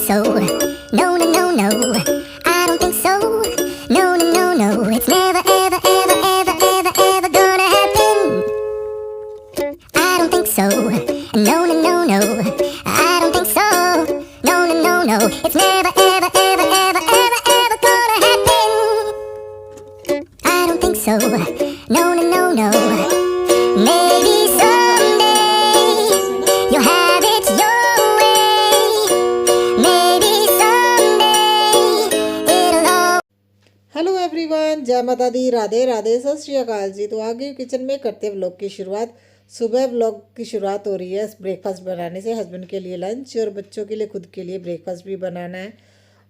so. No, no, no, no. I don't think so. No, no, no, no. It's never, ever, ever, ever, ever, ever gonna happen. I don't think so. No, no, no, no. I don't think so. No, no, no, no. It's never, ever, ever, ever, ever, ever gonna happen. I don't think so. No, no, no, no. Maybe someday you'll have it your way. Maybe someday it'll all. Hello everyone, जय माता दी, राधे राधे, सत श्री अकाल जी। तो आगे kitchen में करते vlog की शुरुआत। सुबह व्लॉग की शुरुआत हो रही है ब्रेकफास्ट बनाने से। हस्बैंड के लिए लंच और बच्चों के लिए खुद के लिए ब्रेकफास्ट भी बनाना है।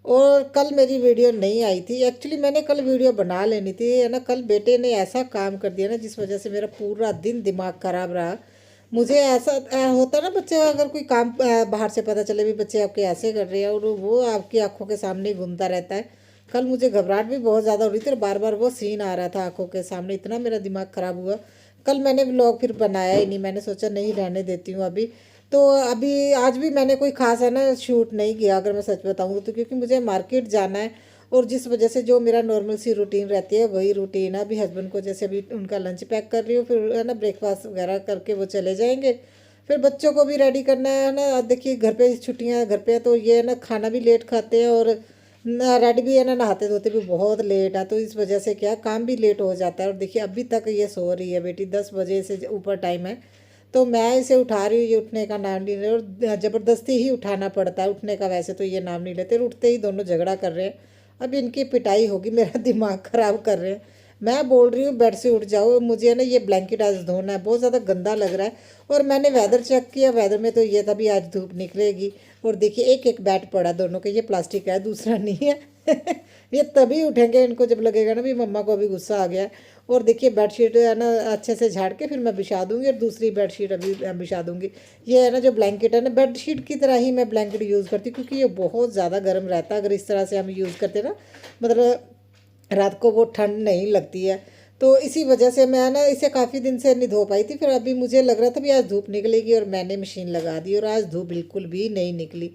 और कल मेरी वीडियो नहीं आई थी। एक्चुअली मैंने कल वीडियो बना लेनी थी, है ना। कल बेटे ने ऐसा काम कर दिया ना, जिस वजह से मेरा पूरा दिन दिमाग ख़राब रहा। मुझे ऐसा होता ना, बच्चे अगर कोई काम बाहर से पता चले भी बच्चे आपके ऐसे कर रहे हैं और वो आपकी आंखों के सामने घूमता रहता है। कल मुझे घबराहट भी बहुत ज़्यादा हो रही थी और बार बार वो सीन आ रहा था आंखों के सामने। इतना मेरा दिमाग ख़राब हुआ। कल मैंने व्लॉग फिर बनाया ही नहीं। मैंने सोचा नहीं, रहने देती हूँ अभी। तो अभी आज भी मैंने कोई खास है ना शूट नहीं किया, अगर मैं सच बताऊँ तो, क्योंकि मुझे मार्केट जाना है। और जिस वजह से जो मेरा नॉर्मल सी रूटीन रहती है वही रूटीन है। अभी हस्बैंड को जैसे अभी उनका लंच पैक कर रही हूँ, फिर है ना ब्रेकफास्ट वगैरह करके वो चले जाएंगे। फिर बच्चों को भी रेडी करना है ना। देखिए घर पे छुट्टियाँ घर पे है तो ये है ना, खाना भी लेट खाते हैं और रेडी भी है ना, नहाते धोते भी बहुत लेट है। तो इस वजह से क्या काम भी लेट हो जाता है। और देखिए अभी तक ये सो रही है बेटी, 10 बजे से ऊपर टाइम है। तो मैं इसे उठा रही हूँ, ये उठने का नाम नहीं ले रही और ज़बरदस्ती ही उठाना पड़ता है। उठने का वैसे तो ये नाम नहीं लेते, और उठते ही दोनों झगड़ा कर रहे हैं। अब इनकी पिटाई होगी, मेरा दिमाग ख़राब कर रहे हैं। मैं बोल रही हूँ बेड से उठ जाओ, मुझे ना ये ब्लैंकेट आज धोना है, बहुत ज़्यादा गंदा लग रहा है। और मैंने वेदर चेक किया, वेदर में तो ये था भी आज धूप निकलेगी। और देखिए एक एक बैट पड़ा दोनों के, ये प्लास्टिक का है, दूसरा नहीं है। ये तभी उठेंगे इनको जब लगेगा ना भी मम्मा को अभी गुस्सा आ गया है। और देखिए बेडशीट है ना अच्छे से झाड़ के फिर मैं बिछा दूंगी, और दूसरी बेडशीट अभी बिछा दूंगी। ये है ना जो ब्लैंकेट है ना, बेडशीट की तरह ही मैं ब्लैंकेट यूज़ करती हूँ, क्योंकि ये बहुत ज़्यादा गर्म रहता है। अगर इस तरह से हम यूज़ करते ना, मतलब रात को वो ठंड नहीं लगती है। तो इसी वजह से मैं ना इसे काफ़ी दिन से नहीं धो पाई थी। फिर अभी मुझे लग रहा था भी आज धूप निकलेगी और मैंने मशीन लगा दी, और आज धूप बिल्कुल भी नहीं निकली,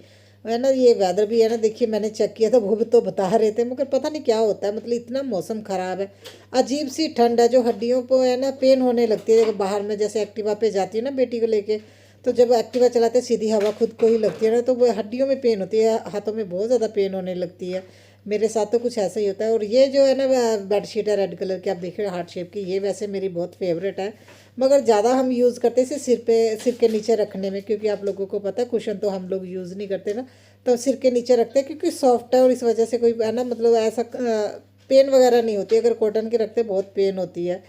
है ना। ये वेदर भी है ना, देखिए मैंने चेक किया था, वो भी तो बता रहे थे, मगर पता नहीं क्या होता है। मतलब इतना मौसम ख़राब है, अजीब सी ठंड है जो हड्डियों को है ना पेन होने लगती है। बाहर में जैसे एक्टिवा पे जाती है ना बेटी को लेके, तो जब एक्टिवा चलाते सीधी हवा खुद को ही लगती है ना, तो वो हड्डियों में पेन होती है, हाथों में बहुत ज़्यादा पेन होने लगती है। मेरे साथ तो कुछ ऐसा ही होता है। और ये जो है ना बेडशीट है रेड कलर की, आप देख रहे हो हार्ट शेप की, ये वैसे मेरी बहुत फेवरेट है। मगर ज़्यादा हम यूज़ करते हैं इसे सिर के नीचे रखने में, क्योंकि आप लोगों को पता है कुशन तो हम लोग यूज़ नहीं करते ना, तो सिर के नीचे रखते हैं क्योंकि सॉफ्ट है। और इस वजह से कोई है ना, मतलब ऐसा पेन वगैरह नहीं होती। अगर कॉटन की रखते बहुत पेन होती है।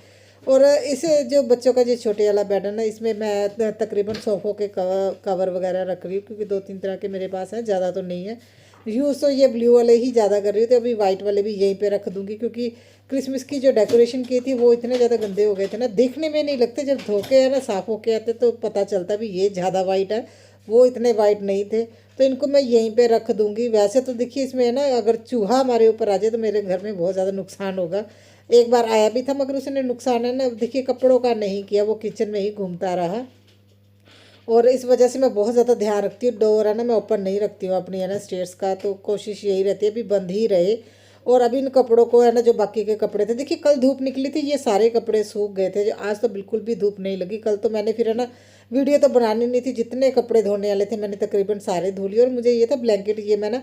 और इसे जो बच्चों का जो छोटे वाला बेड है ना, इसमें मैं तकरीबन सोफ़ों के कवर वगैरह रख रही हूँ, क्योंकि 2-3 तरह के मेरे पास हैं, ज़्यादा तो नहीं है। यूज़ तो ये ब्लू वाले ही ज़्यादा कर रही हूँ, तो अभी वाइट वाले भी यहीं पे रख दूँगी। क्योंकि क्रिसमस की जो डेकोरेशन की थी वो इतने ज़्यादा गंदे हो गए थे ना, देखने में नहीं लगते, जब धो के है ना साफ़ होके आते तो पता चलता भी ये ज़्यादा वाइट है, वो इतने वाइट नहीं थे। तो इनको मैं यहीं पे रख दूँगी। वैसे तो देखिए इसमें है ना, अगर चूहा हमारे ऊपर आ जाए तो मेरे घर में बहुत ज़्यादा नुकसान होगा। एक बार आया भी था, मगर उसने नुकसान है ना देखिए कपड़ों का नहीं किया, वो किचन में ही घूमता रहा। और इस वजह से मैं बहुत ज़्यादा ध्यान रखती हूँ। डोर है ना मैं ओपन नहीं रखती हूँ अपनी, है ना स्टेयर्स का, तो कोशिश यही रहती है भी बंद ही रहे। और अभी इन कपड़ों को है ना, जो बाकी के कपड़े थे, देखिए कल धूप निकली थी, ये सारे कपड़े सूख गए थे। जो आज तो बिल्कुल भी धूप नहीं लगी। कल तो मैंने फिर है ना वीडियो तो बनानी नहीं थी, जितने कपड़े धोने वाले थे मैंने तकरीबन सारे धो लिए। और मुझे ये था ब्लैंकेट, ये मैं ना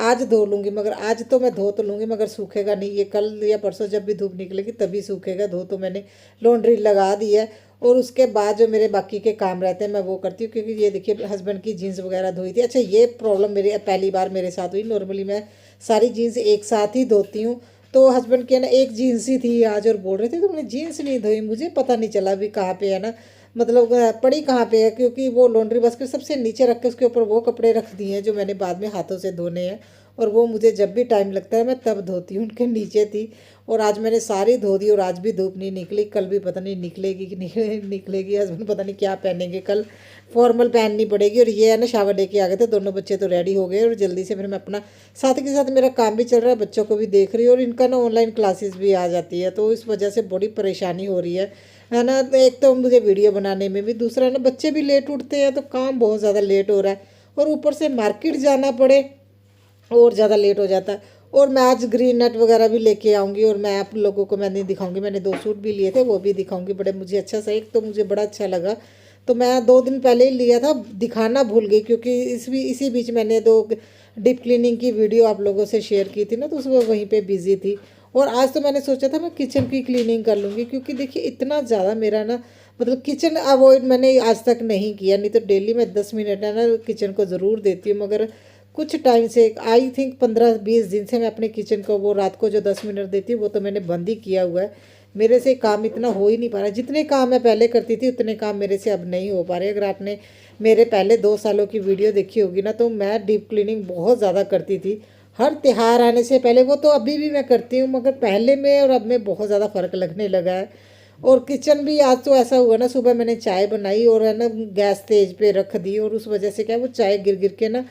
आज धो लूँगी, मगर आज तो मैं धो तो लूँगी मगर सूखेगा नहीं। ये कल या परसों जब भी धूप निकलेगी तभी सूखेगा। धो तो मैंने लॉन्ड्री लगा दी है। और उसके बाद जो मेरे बाकी के काम रहते हैं मैं वो करती हूँ। क्योंकि ये देखिए हस्बैंड की जीन्स वगैरह धोई थी। अच्छा ये प्रॉब्लम मेरी पहली बार मेरे साथ हुई। नॉर्मली मैं सारी जीन्स एक साथ ही धोती हूँ। तो हस्बैंड की है ना एक जीन्स ही थी आज, और बोल रहे थे तुमने जीन्स नहीं धोई। मुझे पता नहीं चला भी कहाँ पे है ना, मतलब पड़ी कहाँ पे है, क्योंकि वो लॉन्ड्री बास्केट सबसे नीचे रख के उसके ऊपर वो कपड़े रख दिए हैं जो मैंने बाद में हाथों से धोने हैं। और वो मुझे जब भी टाइम लगता है मैं तब धोती हूँ, उनके नीचे थी। और आज मैंने सारी धो दी, और आज भी धूप नहीं निकली। कल भी पता नहीं निकलेगी कि नहीं निकलेगी। हस्बैंड पता नहीं क्या पहनेंगे, कल फॉर्मल पहननी पड़ेगी। और ये है ना शावर दे के आ गए थे, दोनों बच्चे तो रेडी हो गए। और जल्दी से फिर मैं अपना साथ के साथ मेरा काम भी चल रहा है, बच्चों को भी देख रही हूँ। और इनका ना ऑनलाइन क्लासेस भी आ जाती है, तो इस वजह से बड़ी परेशानी हो रही है ना। एक तो मुझे वीडियो बनाने में भी, दूसरा ना बच्चे भी लेट उठते हैं तो काम बहुत ज़्यादा लेट हो रहा है। और ऊपर से मार्केट जाना पड़े और ज़्यादा लेट हो जाता है। और मैं आज ग्रीन नेट वगैरह भी लेके आऊँगी और मैं आप लोगों को मैंने दिखाऊंगी। मैंने 2 सूट भी लिए थे, वो भी दिखाऊंगी। बड़े मुझे अच्छा सा, एक तो मुझे बड़ा अच्छा लगा, तो मैं 2 दिन पहले ही लिया था, दिखाना भूल गई क्योंकि इसी बीच मैंने 2 डीप क्लीनिंग की वीडियो आप लोगों से शेयर की थी ना, तो उसमें वहीं पे बिजी थी। और आज तो मैंने सोचा था मैं किचन की क्लीनिंग कर लूँगी, क्योंकि देखिए इतना ज़्यादा मेरा ना मतलब किचन अवॉइड मैंने आज तक नहीं किया, नहीं तो डेली मैं 10 मिनट है ना किचन को ज़रूर देती हूँ। मगर कुछ टाइम से, आई थिंक 15-20 दिन से मैं अपने किचन को वो रात को जो 10 मिनट देती हूँ वो तो मैंने बंद ही किया हुआ है। मेरे से काम इतना हो ही नहीं पा रहा। जितने काम मैं पहले करती थी उतने काम मेरे से अब नहीं हो पा रहे। अगर आपने मेरे पहले 2 सालों की वीडियो देखी होगी ना, तो मैं डीप क्लीनिंग बहुत ज़्यादा करती थी हर त्योहार आने से पहले। वो तो अभी भी मैं करती हूँ, मगर पहले में और अब में बहुत ज़्यादा फ़र्क लगने लगा है। और किचन भी आज तो ऐसा हुआ ना, सुबह मैंने चाय बनाई और है ना गैस तेज पे रख दी, और उस वजह से क्या वो चाय गिर गिर के ना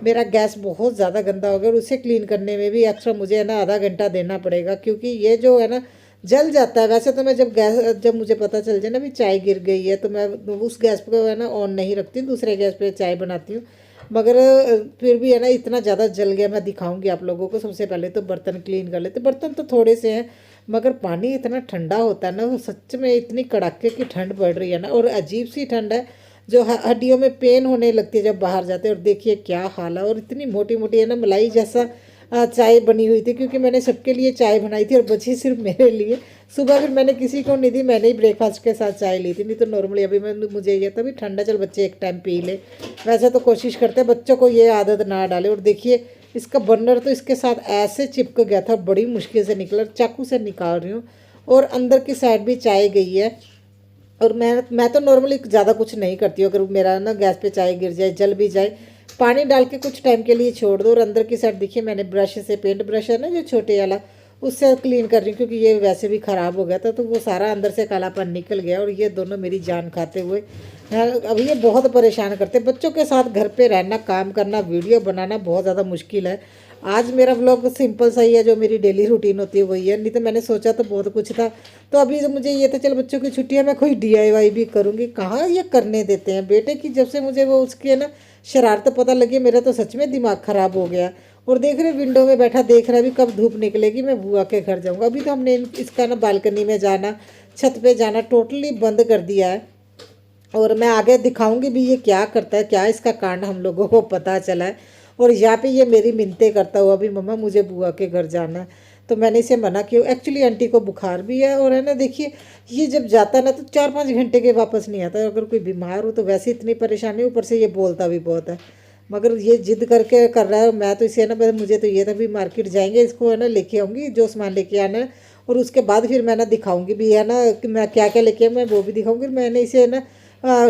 मेरा गैस बहुत ज़्यादा गंदा हो गया। और उसे क्लीन करने में भी एक्स्ट्रा मुझे है ना आधा घंटा देना पड़ेगा, क्योंकि ये जो है ना जल जाता है। वैसे तो मैं जब मुझे पता चल जाए ना भी चाय गिर गई है, तो मैं उस गैस पे है ना ऑन नहीं रखती हूँ, दूसरे गैस पे चाय बनाती हूँ। मगर फिर भी है ना इतना ज़्यादा जल गया। मैं दिखाऊंगी आप लोगों को। सबसे पहले तो बर्तन क्लीन कर लेते। बर्तन तो थोड़े से हैं, मगर पानी इतना ठंडा होता है ना, वो सच में इतनी कड़ाके की ठंड पड़ रही है ना, और अजीब सी ठंड है जो हड्डियों में पेन होने लगती है जब बाहर जाते हैं। और देखिए क्या हाल है, और इतनी मोटी मोटी है ना मलाई जैसा चाय बनी हुई थी, क्योंकि मैंने सबके लिए चाय बनाई थी और बची सिर्फ मेरे लिए। सुबह फिर मैंने किसी को नहीं दी, मैंने ही ब्रेकफास्ट के साथ चाय ली थी। नहीं तो नॉर्मली अभी मुझे ये था भी ठंडा, चल बच्चे एक टाइम पी ले। वैसे तो कोशिश करते हैं बच्चों को ये आदत ना डाले। और देखिए इसका बर्नर तो इसके साथ ऐसे चिपक गया था, बड़ी मुश्किल से निकला, चाकू से निकाल रही हूँ। और अंदर की साइड भी चाय गई है। और मैं तो नॉर्मली ज़्यादा कुछ नहीं करती हूँ। अगर मेरा ना गैस पे चाय गिर जाए, जल भी जाए, पानी डाल के कुछ टाइम के लिए छोड़ दो। और अंदर की साइड देखिए मैंने ब्रश से, पेंट ब्रश है ना जो छोटे वाला, उससे क्लीन कर रही हूँ, क्योंकि ये वैसे भी ख़राब हो गया था, तो वो सारा अंदर से कालापन निकल गया। और ये दोनों मेरी जान खाते हुए अभी ये बहुत परेशान करते। बच्चों के साथ घर पे रहना, काम करना, वीडियो बनाना बहुत ज़्यादा मुश्किल है। आज मेरा व्लॉग सिंपल सा ही है, जो मेरी डेली रूटीन होती है वही है। नहीं तो मैंने सोचा तो बहुत कुछ था। तो अभी तो मुझे ये था चल बच्चों की छुट्टी है, मैं कोई DIY भी करूँगी। कहाँ ये करने देते हैं बेटे की। जब से मुझे वो उसकी है ना शरारत पता लगी, मेरा तो सच में दिमाग ख़राब हो गया। और देख रहे विंडो में बैठा देख रहा है भी कब धूप निकलेगी, मैं बुआ के घर जाऊँगा। अभी तो हमने इसका ना बालकनी में जाना, छत पे जाना टोटली बंद कर दिया है। और मैं आगे दिखाऊंगी भी ये क्या करता है, क्या इसका कांड हम लोगों को पता चला है। और यहाँ पे ये मेरी मिन्नतें करता हुआ भी, मम्मा मुझे बुआ के घर जाना है। तो मैंने इसे मना किया। एक्चुअली आंटी को बुखार भी है, और है ना देखिए ये जब जाता है ना तो 4-5 घंटे के वापस नहीं आता। अगर कोई बीमार हो तो वैसे इतनी परेशानी, ऊपर से ये बोलता भी बहुत है। मगर ये जिद करके कर रहा है। मैं तो इसे ना, बस मुझे तो ये था भी मार्केट जाएंगे, इसको है ना लेके आऊँगी जो सामान लेके आना है। और उसके बाद फिर मैं ना दिखाऊंगी भी है ना कि मैं क्या क्या लेके आऊँ, मैं वो भी दिखाऊंगी। मैंने इसे ना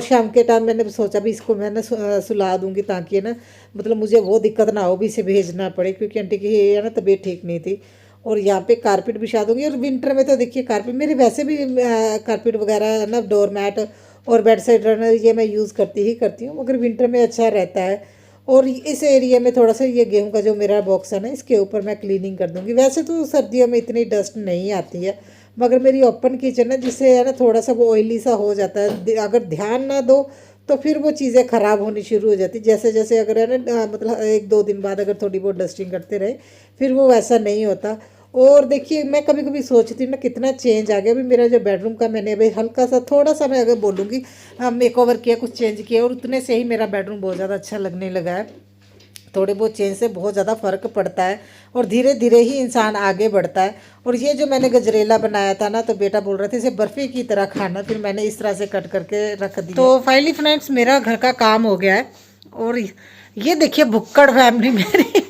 शाम के टाइम मैंने सोचा भी इसको मैं ना सुला दूंगी, ताकि है ना मतलब मुझे वो दिक्कत ना हो भी इसे भेजना पड़े, क्योंकि आंटी की है ना तबीयत ठीक नहीं थी। और यहाँ पे कारपेट बिछा दूंगी। और विंटर में तो देखिए कारपेट मेरे वैसे भी कारपेट वगैरह है ना, डोर मैट और बेड साइड रनर ये मैं यूज़ करती ही करती हूँ, मगर विंटर में अच्छा रहता है। और इस एरिया में थोड़ा सा ये गेहूं का जो मेरा बॉक्स है ना, इसके ऊपर मैं क्लीनिंग कर दूंगी। वैसे तो सर्दियों में इतनी डस्ट नहीं आती है, मगर मेरी ओपन किचन है जिससे है ना थोड़ा सा वो ऑयली सा हो जाता है। अगर ध्यान ना दो तो फिर वो चीज़ें ख़राब होनी शुरू हो जाती। जैसे जैसे अगर है ना मतलब 1-2 दिन बाद अगर थोड़ी बहुत डस्टिंग करते रहे, फिर वो वैसा नहीं होता। और देखिए मैं कभी कभी सोचती हूँ ना कितना चेंज आ गया। अभी मेरा जो बेडरूम का मैंने अभी हल्का सा थोड़ा सा, मैं अगर बोलूँगी मेकओवर किया, कुछ चेंज किया, और उतने से ही मेरा बेडरूम बहुत ज़्यादा अच्छा लगने लगा है। थोड़े बहुत चेंज से बहुत ज़्यादा फ़र्क पड़ता है, और धीरे धीरे ही इंसान आगे बढ़ता है। और ये जो मैंने गजरेला बनाया था ना, तो बेटा बोल रहे थे इसे बर्फ़ी की तरह खाना, फिर मैंने इस तरह से कट करके रख दिया। तो फाइनली फ्रेंड्स मेरा घर का काम हो गया है। और ये देखिए भुक्कड़ फैमिली मेरी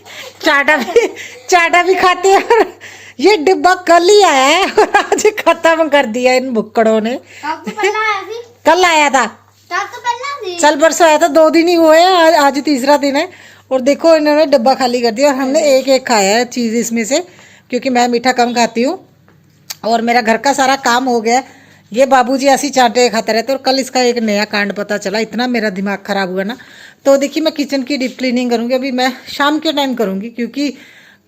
चाटा भी खाते हैं। और ये डिब्बा कल ही आया है और आज खत्म कर दिया इन भुक्कड़ों ने। कल आया था, चल परसों आया था, 2 दिन ही हुए हैं, आज तीसरा दिन है। और देखो इन्होंने डब्बा खाली कर दिया, और हमने एक एक खाया है चीज़ इसमें से, क्योंकि मैं मीठा कम खाती हूँ। और मेरा घर का सारा काम हो गया। ये बाबूजी ऐसी चाटे खाते रहते। और कल इसका एक नया कांड पता चला, इतना मेरा दिमाग ख़राब हुआ ना। तो देखिए मैं किचन की डीप क्लीनिंग करूँगी, अभी मैं शाम के टाइम करूँगी, क्योंकि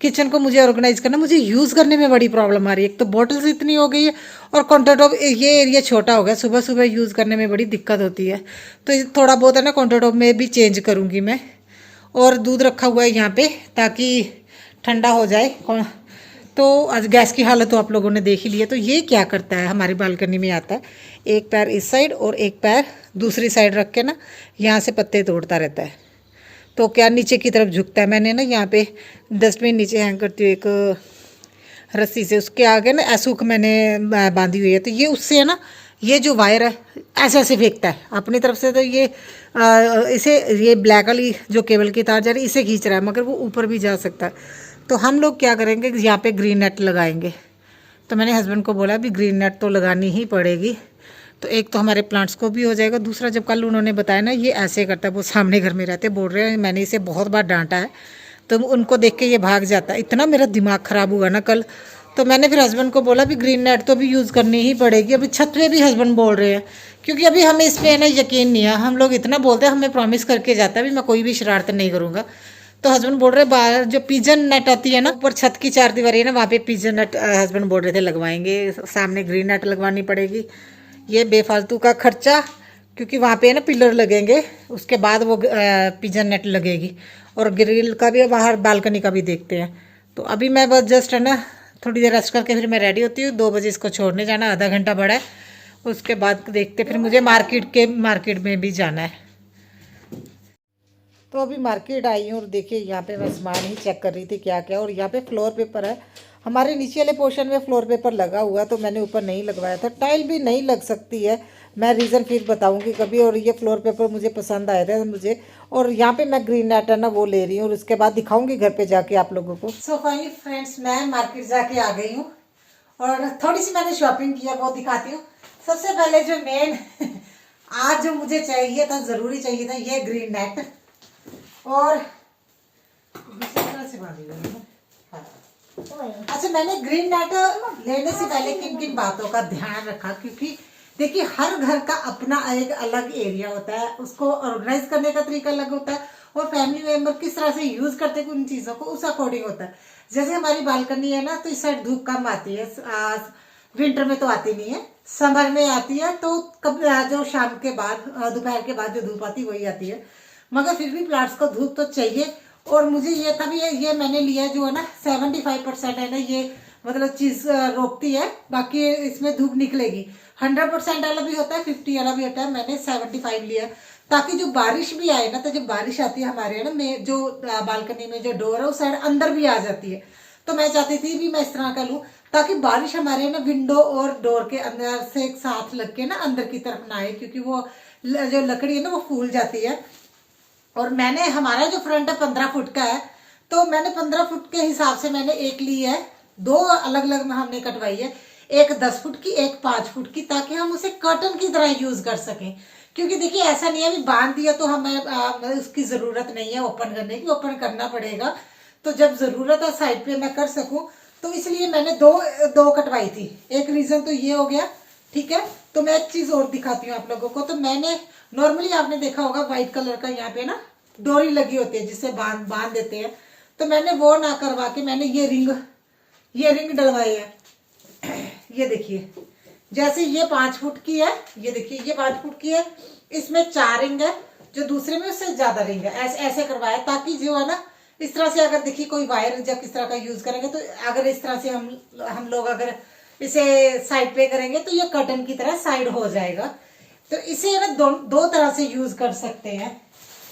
किचन को मुझे ऑर्गेनाइज करना, मुझे यूज़ करने में बड़ी प्रॉब्लम आ रही है। एक तो बॉटल्स इतनी हो गई है, और काउंटर टॉप ये एरिया छोटा हो गया, सुबह सुबह यूज़ करने में बड़ी दिक्कत होती है। तो थोड़ा बहुत है ना काउंटर टॉप में भी चेंज करूँगी मैं। और दूध रखा हुआ है यहाँ पे ताकि ठंडा हो जाए। तो आज गैस की हालत तो आप लोगों ने देख ही ली है। तो ये क्या करता है, हमारी बालकनी में आता है, एक पैर इस साइड और एक पैर दूसरी साइड रख के ना यहाँ से पत्ते तोड़ता रहता है। तो क्या नीचे की तरफ झुकता है। मैंने ना यहाँ पे डस्टबिन नीचे हैंग करती हूँ एक रस्सी से, उसके आगे ना ऐसूक मैंने बांधी हुई है। तो ये उससे है ना, ये जो वायर है ऐसे ऐसे फेंकता है अपनी तरफ से। तो ये इसे ये ब्लैक वाली जो केबल की तार जा रही है इसे खींच रहा है, मगर वो ऊपर भी जा सकता है। तो हम लोग क्या करेंगे, यहाँ पे ग्रीन नेट लगाएंगे। तो मैंने हस्बैंड को बोला भी ग्रीन नेट तो लगानी ही पड़ेगी। तो एक तो हमारे प्लांट्स को भी हो जाएगा, दूसरा जब कल उन्होंने बताया ना ये ऐसे करता है, वो सामने घर में रहते बोल रहे हैं, मैंने इसे बहुत बार डांटा है तो उनको देख के ये भाग जाता है। इतना मेरा दिमाग ख़राब हुआ ना कल। तो मैंने फिर हस्बैंड को बोला भी ग्रीन नेट तो भी यूज़ करनी ही पड़ेगी। अभी छत पे भी हस्बैंड बोल रहे हैं, क्योंकि अभी हमें इस पर ना यकीन नहीं है। हम लोग इतना बोलते हैं, हमें प्रॉमिस करके जाता है भी मैं कोई भी शरारत नहीं करूँगा। तो हस्बैंड बोल रहे बाहर जो पिजन नेट आती है ना, ऊपर छत की 4 दीवारी है ना, वहाँ पे पिजन नेट हस्बैंड बोल रहे थे लगवाएंगे, सामने ग्रीन नेट लगवानी पड़ेगी। ये बेफालतू का खर्चा, क्योंकि वहाँ पे है ना पिलर लगेंगे, उसके बाद वो पिजन नेट लगेगी। और ग्रिल का भी, बाहर बालकनी का भी देखते हैं। तो अभी मैं बस जस्ट है ना थोड़ी देर रेस्ट करके फिर मैं रेडी होती हूँ। 2 बजे इसको छोड़ने जाना, आधा घंटा बड़ा है। उसके बाद देखते फिर मुझे मार्केट में भी जाना है। तो अभी मार्केट आई हूँ और देखिए यहाँ पे मैं सामान ही चेक कर रही थी क्या क्या। और यहाँ पे फ्लोर पेपर है, हमारे नीचे वाले पोर्शन में फ्लोर पेपर लगा हुआ, तो मैंने ऊपर नहीं लगवाया था। टाइल भी नहीं लग सकती है, मैं रीज़न फिर बताऊंगी कभी। और ये फ्लोर पेपर मुझे पसंद आए थे मुझे। और यहाँ पे मैं ग्रीन नेट है ना वो ले रही हूँ, और उसके बाद दिखाऊंगी घर पे जाके आप लोगों को। सो फाइनली फ्रेंड्स, मैं मार्केट जाके आ गई हूँ और थोड़ी सी मैंने शॉपिंग किया, वो दिखाती हूँ। सबसे पहले जो मेन आज जो मुझे चाहिए था, ज़रूरी चाहिए था, ये ग्रीन नेट। और से बांधी हुई है। हाँ। अच्छा, मैंने ग्रीन नेट लेने से पहले किन किन बातों का ध्यान रखा, क्योंकि देखिए हर घर का अपना एक अलग एरिया होता है, उसको ऑर्गेनाइज करने का तरीका अलग होता है, और फैमिली मेंबर किस तरह से यूज करते हैं उन चीज़ों को, उस अकॉर्डिंग होता है। जैसे हमारी बालकनी है ना, तो इस साइड धूप कम आती है, विंटर में तो आती नहीं है, समर में आती है। तो कब जो शाम के बाद, दोपहर के बाद जो धूप आती है वही आती है, मगर फिर भी प्लांट्स को धूप तो चाहिए। और मुझे ये तभी ये मैंने लिया जो है ना 75% है ना, ये मतलब चीज़ रोकती है, बाकी इसमें धूप निकलेगी। 100% वाला भी होता है, 50 वाला भी होता है, मैंने 75 लिया, ताकि जो बारिश भी आए ना, तो जब बारिश आती है हमारे ना में जो बालकनी में जो डोर है उस साइड अंदर भी आ जाती है। तो मैं चाहती थी भी मैं इस तरह का लूँ, ताकि बारिश हमारे ना विंडो और डोर के अंदर से एक साथ लग के ना अंदर की तरफ ना आए, क्योंकि वो जो लकड़ी है ना वो फूल जाती है। और मैंने, हमारा जो फ्रंट है 15 फुट का है, तो मैंने 15 फुट के हिसाब से मैंने एक ली है, 2 अलग अलग में हमने कटवाई है, एक 10 फुट की, एक 5 फुट की, ताकि हम उसे कर्टन की तरह यूज कर सकें। क्योंकि देखिए ऐसा नहीं है भी बांध दिया तो हमें उसकी ज़रूरत नहीं है ओपन करने की, ओपन करना पड़ेगा। तो जब ज़रूरत है साइड पे मैं कर सकूं, तो इसलिए मैंने दो कटवाई थी। एक रीज़न तो ये हो गया, ठीक है। तो मैं एक चीज़ और दिखाती हूँ आप लोगों को। तो मैंने नॉर्मली आपने देखा होगा व्हाइट कलर का यहाँ पे ना डोरी लगी होती है, जिससे बांध देते हैं। तो मैंने वो ना करवा के मैंने ये रिंग डलवाई है। ये देखिए, जैसे ये 5 फुट की है, ये देखिए ये 5 फुट की है, इसमें 4 रिंग है, जो दूसरे में उससे ज्यादा रिंग है। ऐसे करवाया, ताकि जो है ना इस तरह से अगर देखिए कोई वायर जब किस तरह का यूज करेंगे, तो अगर इस तरह से हम लोग अगर इसे साइड पे करेंगे तो ये कर्टन की तरह साइड हो जाएगा। तो इसे ना दो तरह से यूज कर सकते हैं।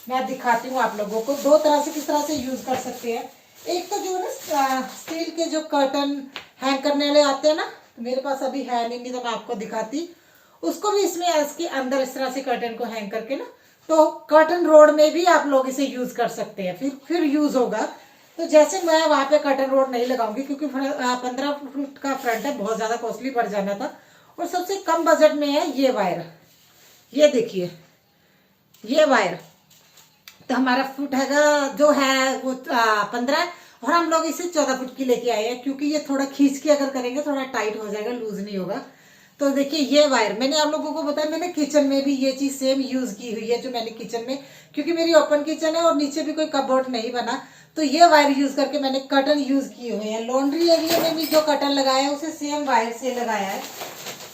मैं दिखाती हूँ आप लोगों को 2 तरह से किस तरह से यूज कर सकते हैं। एक तो जो है ना स्टील के जो कर्टन हैंग करने वाले आते हैं ना, तो मेरे पास अभी है नहीं, तो मैं आपको दिखाती। उसको भी इसमें इसके अंदर इस तरह से कर्टन को हैंग करके ना, तो कर्टन रोड में भी आप लोग इसे यूज कर सकते हैं, फिर यूज होगा। तो जैसे मैं वहां पे कर्टन रोड नहीं लगाऊंगी, क्योंकि 15 फुट का फ्रंट है, बहुत ज्यादा कॉस्टली पड़ जाना था। और सबसे कम बजट में है ये वायर, ये देखिए ये वायर। तो हमारा फुट हैगा जो है वो 15, और हम लोग इसे 14 फुट की लेके आए हैं, क्योंकि ये थोड़ा खींच के अगर करेंगे थोड़ा टाइट हो जाएगा, लूज नहीं होगा। तो देखिए ये वायर मैंने आप लोगों को बताया, मैंने किचन में भी ये चीज सेम यूज की हुई है, जो मैंने किचन में, क्योंकि मेरी ओपन किचन है और नीचे भी कोई कपबोर्ड नहीं बना, तो ये वायर यूज करके मैंने कर्टन यूज किए हुए हैं। लॉन्ड्री एरिया में भी जो कर्टन लगाया है उसे सेम वायर से लगाया है।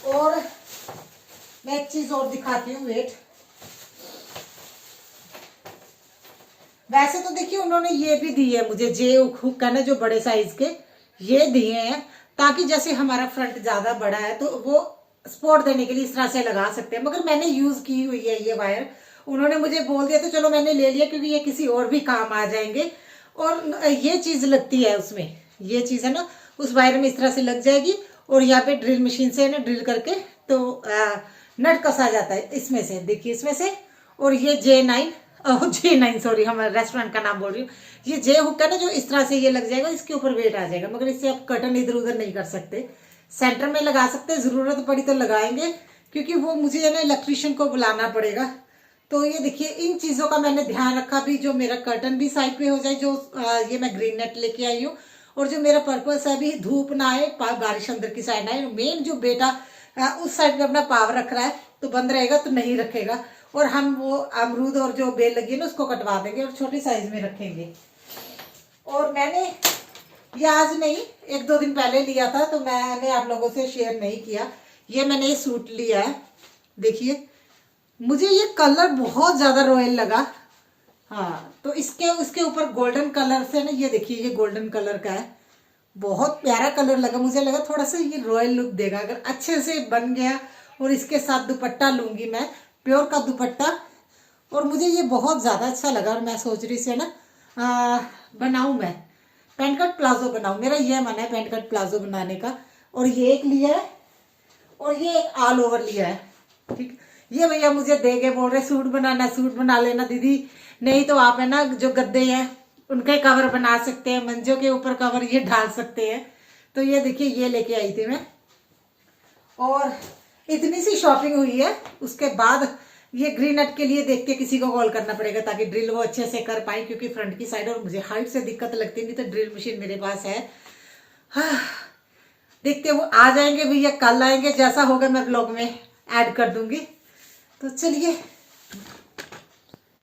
और मैं एक चीज और दिखाती हूँ, वेट। वैसे तो देखिए उन्होंने ये भी दी है मुझे, जे हुक है ना जो बड़े साइज के, ये दिए हैं ताकि जैसे हमारा फ्रंट ज्यादा बड़ा है तो वो सपोर्ट देने के लिए इस तरह से लगा सकते हैं। मगर मैंने यूज की हुई है ये वायर, उन्होंने मुझे बोल दिया तो चलो मैंने ले लिया, क्योंकि ये किसी और भी काम आ जाएंगे। और ये चीज लगती है उसमें, ये चीज है ना उस वायर में इस तरह से लग जाएगी, और यहाँ पे ड्रिल मशीन से ना ड्रिल करके तो नट कसा जाता है इसमें से, देखिए इसमें से। और ये J9 सॉरी, हम रेस्टोरेंट का नाम बोल रही हूँ। ये जे हुक है ना जो इस तरह से ये लग जाएगा, इसके ऊपर वेट आ जाएगा, मगर इससे आप कटन इधर उधर नहीं कर सकते। सेंटर में लगा सकते, जरूरत पड़ी तो लगाएंगे, क्योंकि वो मुझे है ना इलेक्ट्रीशियन को बुलाना पड़ेगा। तो ये देखिए इन चीजों का मैंने ध्यान रखा भी, जो मेरा कर्टन भी साइड पे हो जाए, जो ये मैं ग्रीन नेट लेके आई हूँ, और जो मेरा पर्पस है अभी धूप ना आए, बारिश अंदर की साइड आए। मेन जो बेटा उस साइड पे अपना पावर रख रहा है, तो बंद रहेगा तो नहीं रखेगा, और हम वो अमरूद और जो बेल लगी है ना उसको कटवा देंगे और छोटी साइज में रखेंगे। और मैंने ये आज नहीं, 1-2 दिन पहले लिया था, तो मैंने आप लोगों से शेयर नहीं किया। ये मैंने ये सूट लिया है, देखिए मुझे ये कलर बहुत ज्यादा रॉयल लगा। हाँ, तो उसके ऊपर गोल्डन कलर से ना, ये देखिए ये गोल्डन कलर का है, बहुत प्यारा कलर लगा। मुझे लगा थोड़ा सा ये रॉयल लुक देगा अगर अच्छे से बन गया। और इसके साथ दुपट्टा लूंगी मैं, प्योर का दुपट्टा, और मुझे ये बहुत ज्यादा अच्छा लगा। और मैं सोच रही से ना बनाऊं, मैं पैंट कट प्लाजो बनाऊं, मेरा ये मन है पैंट कट प्लाजो बनाने का। और ये एक लिया है, और ये एक ऑल ओवर लिया है, ठीक। ये भैया मुझे देके बोल रहे सूट बना लेना दीदी, नहीं तो आप है ना जो गद्दे हैं उनके कवर बना सकते हैं, मंजों के ऊपर कवर ये डाल सकते हैं। तो ये देखिए ये लेके आई थी मैं, और इतनी सी शॉपिंग हुई है। उसके बाद ये ग्रीन नट के लिए देख के किसी को कॉल करना पड़ेगा, ताकि ड्रिल वो अच्छे से कर पाए, क्योंकि फ्रंट की साइड और मुझे हाइट से दिक्कत लगती, नहीं तो ड्रिल मशीन मेरे पास है। हाँ, देखते वो आ जाएंगे भैया, कल आएंगे, जैसा होगा मैं ब्लॉग में ऐड कर दूंगी। तो चलिए